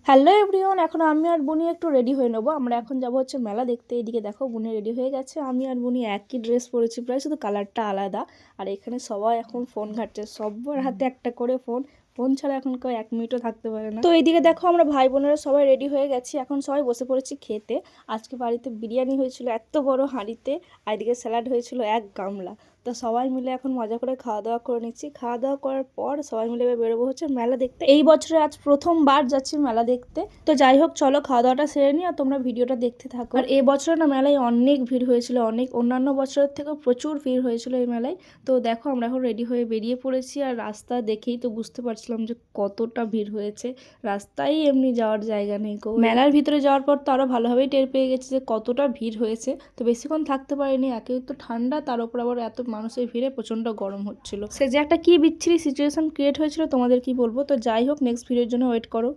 Hello everyone, এখন আমি আর বুনি একটু রেডি হয়ে নেবো। আমরা এখন যাবো হচ্ছে মেলা দেখতে। এদিকে দেখো বুনি রেডি হয়ে গেছে, আমি আর বুনি একই ড্রেস পরেছি প্রায়, শুধু কালারটা আলাদা। আর এখানে সবাই এখন ফোন ঘাটছে, সবার হাতে একটা করে ফোন। ফোন ছাড়া এখন কেউ এক মিনিটও থাকতে পারে না। তো এইদিকে দেখো আমরা ভাই বোনেরা সবাই রেডি হয়ে গেছি, এখন সবাই বসে পড়েছি খেতে। আজকে বাড়িতে বিরিয়ানি হয়েছিল এত বড় হাঁড়িতে, আর এদিকে স্যালাড হয়েছিল এক গামলা। তো সবাই মিলে এখন মজা করে খাওয়া দাওয়া করে নিচ্ছি। খাওয়া দাওয়া করার পর সবাই মিলে এবার বেরোবো হচ্ছে মেলা দেখতে। এই বছরে আজ প্রথমবার যাচ্ছি মেলা দেখতে। তো যাই হোক, চলো খাওয়া দাওয়াটা সেরে নিই আর তোমরা ভিডিওটা দেখতে থাকো। আর এই বছরে না মেলায় অনেক ভিড় হয়েছিল, অনেক অন্যান্য বছরের থেকেও প্রচুর ভিড় হয়েছিল এই মেলায়। তো দেখো আমরা এখন রেডি হয়ে বেরিয়ে পড়েছি, আর রাস্তা দেখেই তো বুঝতে পারছিলাম যে কতটা ভিড় হয়েছে। রাস্তায় এমনি যাওয়ার জায়গা নেই গো। মেলার ভিতরে যাওয়ার পর তো আরো ভালোভাবেই টের পেয়ে গেছি যে কতটা ভিড় হয়েছে। তো বেশিক্ষণ থাকতে পারিনি, একেই তো ঠান্ডা, তার উপর আবার এত মানুষের ভিড়ে প্রচন্ড গরম হচ্ছিল। সে যে একটা কি বিচ্ছিরি সিচুয়েশন ক্রিয়েট হয়েছিল তোমাদের কি বলবো। তো যাই হোক, নেক্সট ভিডিওর জন্য ওয়েট করো।